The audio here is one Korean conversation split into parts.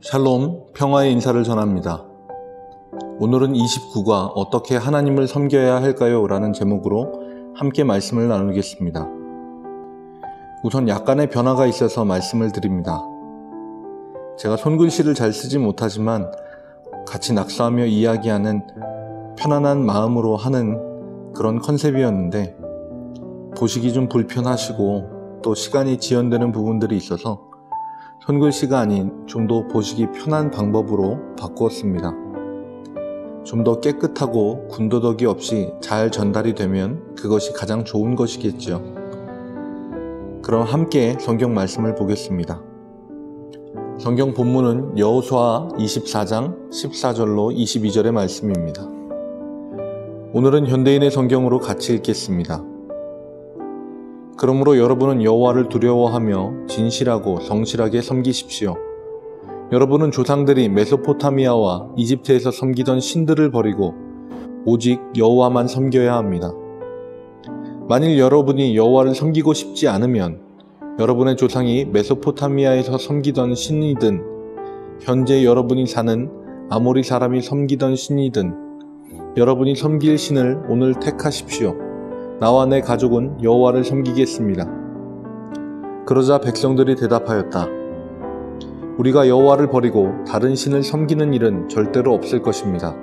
샬롬, 평화의 인사를 전합니다. 오늘은 29가 어떻게 하나님을 섬겨야 할까요? 라는 제목으로 함께 말씀을 나누겠습니다. 우선 약간의 변화가 있어서 말씀을 드립니다. 제가 손글씨를 잘 쓰지 못하지만 같이 낙서하며 이야기하는 편안한 마음으로 하는 그런 컨셉이었는데 보시기 좀 불편하시고 또 시간이 지연되는 부분들이 있어서 손글씨가 아닌 좀 더 보시기 편한 방법으로 바꾸었습니다. 좀 더 깨끗하고 군더더기 없이 잘 전달이 되면 그것이 가장 좋은 것이겠죠. 그럼 함께 성경 말씀을 보겠습니다. 성경 본문은 여호수아 24장 14절로 22절의 말씀입니다. 오늘은 현대인의 성경으로 같이 읽겠습니다. 그러므로 여러분은 여호와를 두려워하며 진실하고 성실하게 섬기십시오. 여러분은 조상들이 메소포타미아와 이집트에서 섬기던 신들을 버리고 오직 여호와만 섬겨야 합니다. 만일 여러분이 여호와를 섬기고 싶지 않으면 여러분의 조상이 메소포타미아에서 섬기던 신이든 현재 여러분이 사는 아모리 사람이 섬기던 신이든 여러분이 섬길 신을 오늘 택하십시오. 나와 내 가족은 여호와를 섬기겠습니다. 그러자 백성들이 대답하였다. 우리가 여호와를 버리고 다른 신을 섬기는 일은 절대로 없을 것입니다.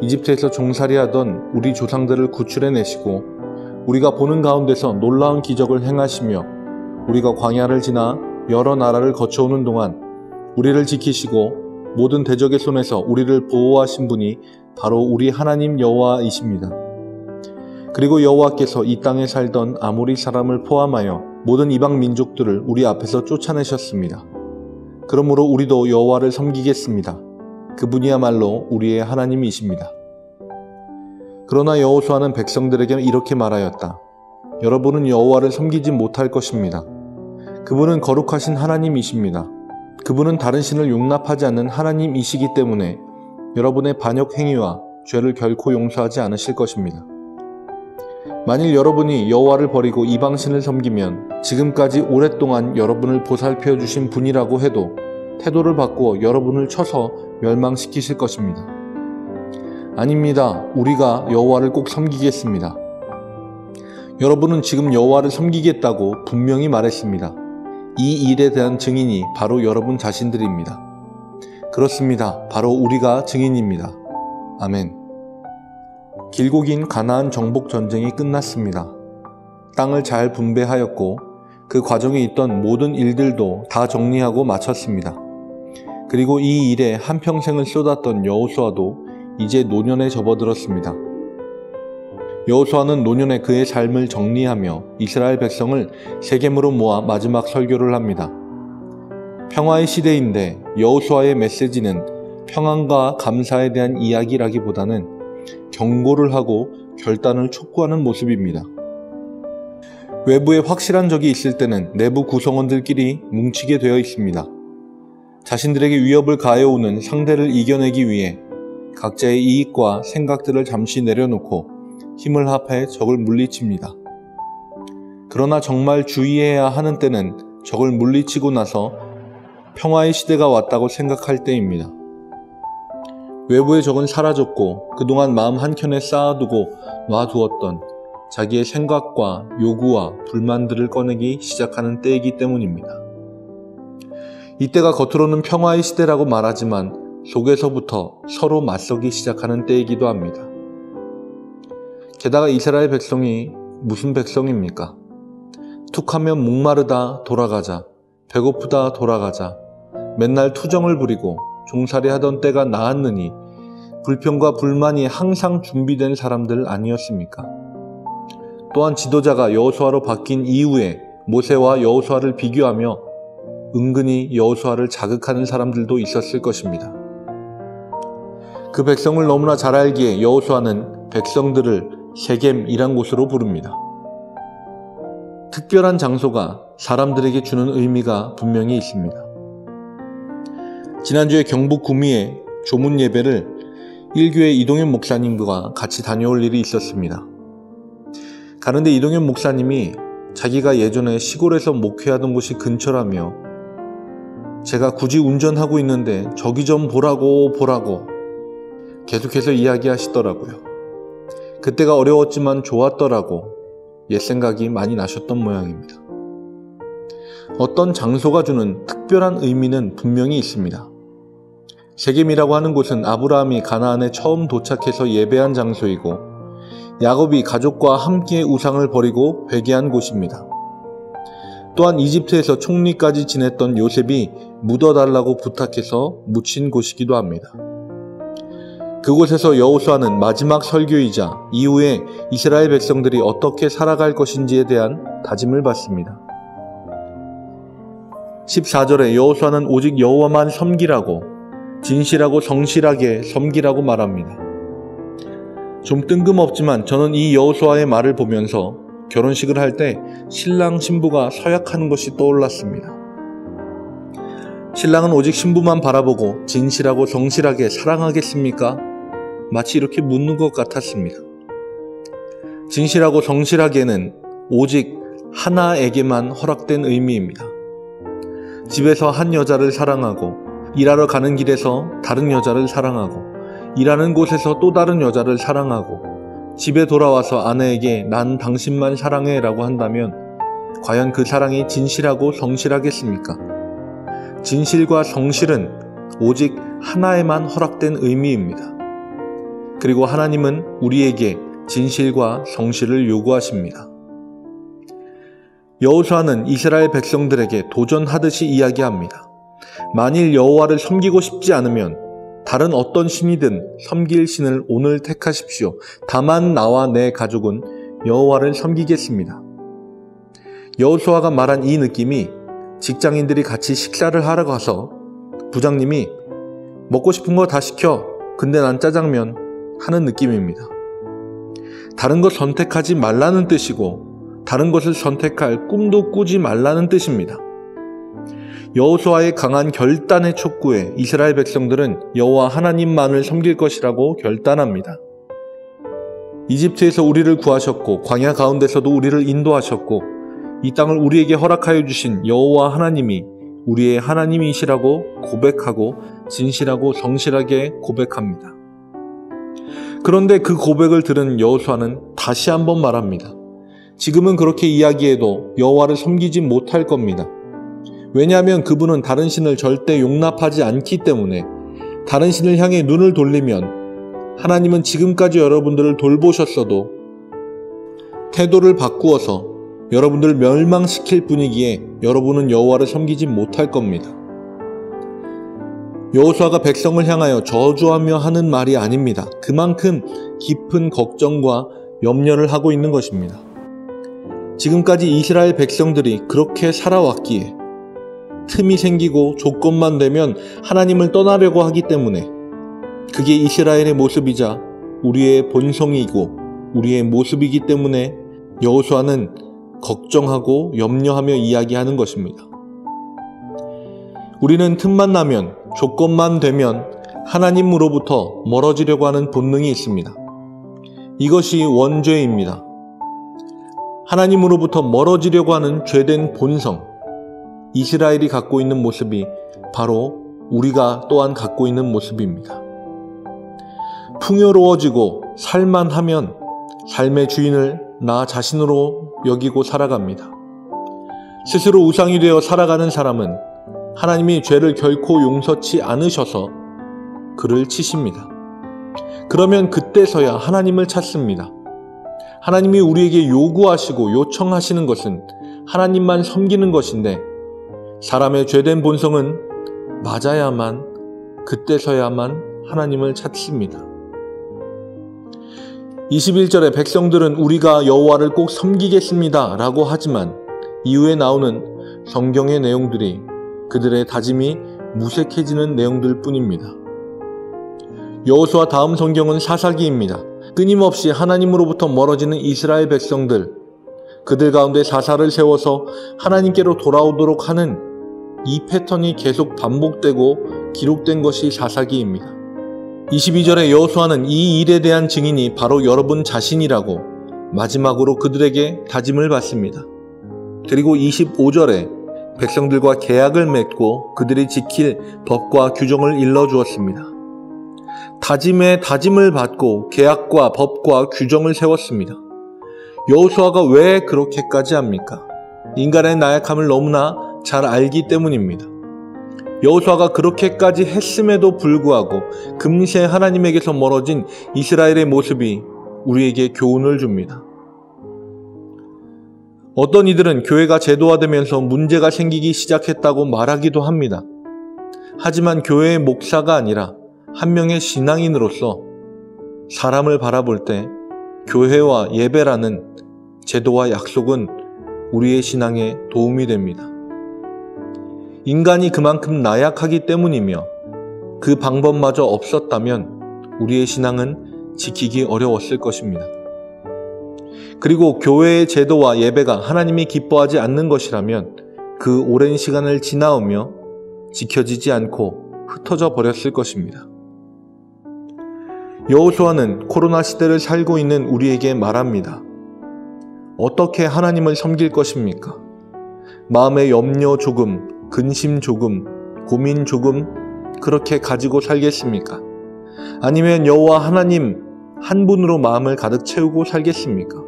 이집트에서 종살이하던 우리 조상들을 구출해내시고 우리가 보는 가운데서 놀라운 기적을 행하시며 우리가 광야를 지나 여러 나라를 거쳐오는 동안 우리를 지키시고 모든 대적의 손에서 우리를 보호하신 분이 바로 우리 하나님 여호와이십니다. 그리고 여호와께서 이 땅에 살던 아모리 사람을 포함하여 모든 이방 민족들을 우리 앞에서 쫓아내셨습니다. 그러므로 우리도 여호와를 섬기겠습니다. 그분이야말로 우리의 하나님이십니다. 그러나 여호수아는 백성들에게 이렇게 말하였다. 여러분은 여호와를 섬기지 못할 것입니다. 그분은 거룩하신 하나님이십니다. 그분은 다른 신을 용납하지 않는 하나님이시기 때문에 여러분의 반역 행위와 죄를 결코 용서하지 않으실 것입니다. 만일 여러분이 여호와를 버리고 이방신을 섬기면 지금까지 오랫동안 여러분을 보살펴 주신 분이라고 해도 태도를 바꾸어 여러분을 쳐서 멸망시키실 것입니다. 아닙니다. 우리가 여호와를 꼭 섬기겠습니다. 여러분은 지금 여호와를 섬기겠다고 분명히 말했습니다. 이 일에 대한 증인이 바로 여러분 자신들입니다. 그렇습니다. 바로 우리가 증인입니다. 아멘. 길고 긴 가나안 정복 전쟁이 끝났습니다. 땅을 잘 분배하였고 그 과정에 있던 모든 일들도 다 정리하고 마쳤습니다. 그리고 이 일에 한평생을 쏟았던 여호수아도 이제 노년에 접어들었습니다. 여호수아는 노년에 그의 삶을 정리하며 이스라엘 백성을 세겜으로 모아 마지막 설교를 합니다. 평화의 시대인데 여호수아의 메시지는 평안과 감사에 대한 이야기라기보다는 경고를 하고 결단을 촉구하는 모습입니다. 외부에 확실한 적이 있을 때는 내부 구성원들끼리 뭉치게 되어 있습니다. 자신들에게 위협을 가해오는 상대를 이겨내기 위해 각자의 이익과 생각들을 잠시 내려놓고 힘을 합해 적을 물리칩니다. 그러나 정말 주의해야 하는 때는 적을 물리치고 나서 평화의 시대가 왔다고 생각할 때입니다. 외부의 적은 사라졌고 그동안 마음 한켠에 쌓아두고 놔두었던 자기의 생각과 요구와 불만들을 꺼내기 시작하는 때이기 때문입니다. 이때가 겉으로는 평화의 시대라고 말하지만 속에서부터 서로 맞서기 시작하는 때이기도 합니다. 게다가 이스라엘 백성이 무슨 백성입니까? 툭하면 목마르다 돌아가자, 배고프다 돌아가자, 맨날 투정을 부리고 종살이 하던 때가 나았느니 불평과 불만이 항상 준비된 사람들 아니었습니까? 또한 지도자가 여호수아로 바뀐 이후에 모세와 여호수아를 비교하며 은근히 여호수아를 자극하는 사람들도 있었을 것입니다. 그 백성을 너무나 잘 알기에 여호수아는 백성들을 세겜이란 곳으로 부릅니다. 특별한 장소가 사람들에게 주는 의미가 분명히 있습니다. 지난주에 경북 구미에 조문 예배를 1교회 이동현 목사님과 같이 다녀올 일이 있었습니다. 가는데 이동현 목사님이 자기가 예전에 시골에서 목회하던 곳이 근처라며 제가 굳이 운전하고 있는데 저기 좀 보라고 계속해서 이야기하시더라고요. 그때가 어려웠지만 좋았더라고 옛 생각이 많이 나셨던 모양입니다. 어떤 장소가 주는 특별한 의미는 분명히 있습니다. 세겜이라고 하는 곳은 아브라함이 가나안에 처음 도착해서 예배한 장소이고 야곱이 가족과 함께 우상을 버리고 회개한 곳입니다. 또한 이집트에서 총리까지 지냈던 요셉이 묻어달라고 부탁해서 묻힌 곳이기도 합니다. 그곳에서 여호수아는 마지막 설교이자 이후에 이스라엘 백성들이 어떻게 살아갈 것인지에 대한 다짐을 받습니다. 14절에 여호수아는 오직 여호와만 섬기라고 진실하고 성실하게 섬기라고 말합니다. 좀 뜬금없지만 저는 이 여호수아의 말을 보면서 결혼식을 할 때 신랑 신부가 서약하는 것이 떠올랐습니다. 신랑은 오직 신부만 바라보고 진실하고 성실하게 사랑하겠습니까? 마치 이렇게 묻는 것 같았습니다. 진실하고 성실하게는 오직 하나에게만 허락된 의미입니다. 집에서 한 여자를 사랑하고 일하러 가는 길에서 다른 여자를 사랑하고 일하는 곳에서 또 다른 여자를 사랑하고 집에 돌아와서 아내에게 난 당신만 사랑해 라고 한다면 과연 그 사랑이 진실하고 성실하겠습니까? 진실과 성실은 오직 하나에만 허락된 의미입니다. 그리고 하나님은 우리에게 진실과 성실을 요구하십니다. 여호수아는 이스라엘 백성들에게 도전하듯이 이야기합니다. 만일 여호와를 섬기고 싶지 않으면 다른 어떤 신이든 섬길 신을 오늘 택하십시오. 다만 나와 내 가족은 여호와를 섬기겠습니다. 여호수아가 말한 이 느낌이 직장인들이 같이 식사를 하러 가서 부장님이 먹고 싶은 거 다 시켜. 근데 난 짜장면 하는 느낌입니다. 다른 것 선택하지 말라는 뜻이고 다른 것을 선택할 꿈도 꾸지 말라는 뜻입니다. 여호수아의 강한 결단의 촉구에 이스라엘 백성들은 여호와 하나님만을 섬길 것이라고 결단합니다. 이집트에서 우리를 구하셨고 광야 가운데서도 우리를 인도하셨고 이 땅을 우리에게 허락하여 주신 여호와 하나님이 우리의 하나님이시라고 고백하고 진실하고 성실하게 고백합니다. 그런데 그 고백을 들은 여호수아는 다시 한번 말합니다. 지금은 그렇게 이야기해도 여호와를 섬기지 못할 겁니다. 왜냐하면 그분은 다른 신을 절대 용납하지 않기 때문에 다른 신을 향해 눈을 돌리면 하나님은 지금까지 여러분들을 돌보셨어도 태도를 바꾸어서 여러분들을 멸망시킬 분이기에 여러분은 여호와를 섬기지 못할 겁니다. 여호수아가 백성을 향하여 저주하며 하는 말이 아닙니다. 그만큼 깊은 걱정과 염려를 하고 있는 것입니다. 지금까지 이스라엘 백성들이 그렇게 살아왔기에 틈이 생기고 조건만 되면 하나님을 떠나려고 하기 때문에 그게 이스라엘의 모습이자 우리의 본성이고 우리의 모습이기 때문에 여호수아는 걱정하고 염려하며 이야기하는 것입니다. 우리는 틈만 나면 조건만 되면 하나님으로부터 멀어지려고 하는 본능이 있습니다. 이것이 원죄입니다. 하나님으로부터 멀어지려고 하는 죄된 본성, 이스라엘이 갖고 있는 모습이 바로 우리가 또한 갖고 있는 모습입니다. 풍요로워지고 살만하면 삶의 주인을 나 자신으로 여기고 살아갑니다. 스스로 우상이 되어 살아가는 사람은 하나님이 죄를 결코 용서치 않으셔서 그를 치십니다. 그러면 그때서야 하나님을 찾습니다. 하나님이 우리에게 요구하시고 요청하시는 것은 하나님만 섬기는 것인데 사람의 죄된 본성은 맞아야만 그때서야만 하나님을 찾습니다. 21절에 백성들은 우리가 여호와를 꼭 섬기겠습니다 라고 하지만 이후에 나오는 성경의 내용들이 그들의 다짐이 무색해지는 내용들 뿐입니다. 여호수아 다음 성경은 사사기입니다. 끊임없이 하나님으로부터 멀어지는 이스라엘 백성들, 그들 가운데 사사를 세워서 하나님께로 돌아오도록 하는 이 패턴이 계속 반복되고 기록된 것이 사사기입니다. 22절에 여호수아는 이 일에 대한 증인이 바로 여러분 자신이라고 마지막으로 그들에게 다짐을 받습니다. 그리고 25절에 백성들과 계약을 맺고 그들이 지킬 법과 규정을 일러주었습니다. 다짐에 다짐을 받고 계약과 법과 규정을 세웠습니다. 여호수아가 왜 그렇게까지 합니까? 인간의 나약함을 너무나 잘 알기 때문입니다. 여호수아가 그렇게까지 했음에도 불구하고 금세 하나님에게서 멀어진 이스라엘의 모습이 우리에게 교훈을 줍니다. 어떤 이들은 교회가 제도화되면서 문제가 생기기 시작했다고 말하기도 합니다. 하지만 교회의 목사가 아니라 한 명의 신앙인으로서 사람을 바라볼 때 교회와 예배라는 제도와 약속은 우리의 신앙에 도움이 됩니다. 인간이 그만큼 나약하기 때문이며 그 방법마저 없었다면 우리의 신앙은 지키기 어려웠을 것입니다. 그리고 교회의 제도와 예배가 하나님이 기뻐하지 않는 것이라면 그 오랜 시간을 지나오며 지켜지지 않고 흩어져 버렸을 것입니다. 여호수아는 코로나 시대를 살고 있는 우리에게 말합니다. 어떻게 하나님을 섬길 것입니까? 마음의 염려 조금, 근심 조금, 고민 조금 그렇게 가지고 살겠습니까? 아니면 여호와 하나님 한 분으로 마음을 가득 채우고 살겠습니까?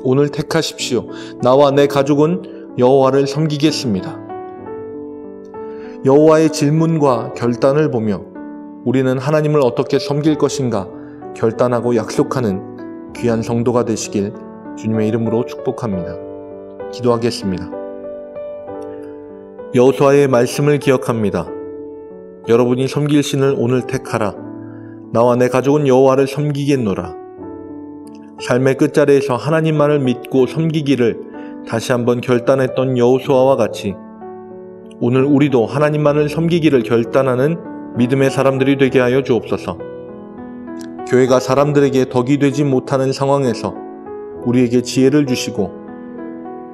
오늘 택하십시오. 나와 내 가족은 여호와를 섬기겠습니다. 여호와의 질문과 결단을 보며 우리는 하나님을 어떻게 섬길 것인가 결단하고 약속하는 귀한 성도가 되시길 주님의 이름으로 축복합니다. 기도하겠습니다. 여호수아의 말씀을 기억합니다. 여러분이 섬길 신을 오늘 택하라. 나와 내 가족은 여호와를 섬기겠노라. 삶의 끝자리에서 하나님만을 믿고 섬기기를 다시 한번 결단했던 여호수아와 같이 오늘 우리도 하나님만을 섬기기를 결단하는 믿음의 사람들이 되게 하여 주옵소서. 교회가 사람들에게 덕이 되지 못하는 상황에서 우리에게 지혜를 주시고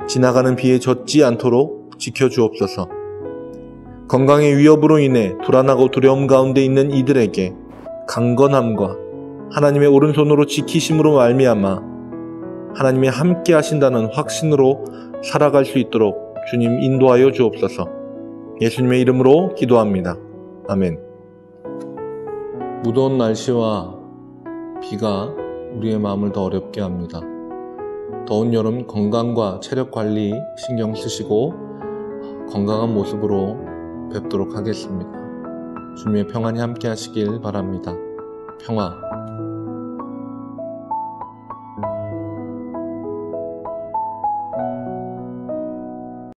지나가는 비에 젖지 않도록 지켜주옵소서. 건강의 위협으로 인해 불안하고 두려움 가운데 있는 이들에게 강건함과 하나님의 오른손으로 지키심으로 말미암아 하나님이 함께 하신다는 확신으로 살아갈 수 있도록 주님 인도하여 주옵소서. 예수님의 이름으로 기도합니다. 아멘. 무더운 날씨와 비가 우리의 마음을 더 어렵게 합니다. 더운 여름 건강과 체력 관리 신경 쓰시고 건강한 모습으로 뵙도록 하겠습니다. 주님의 평안이 함께 하시길 바랍니다. 평화.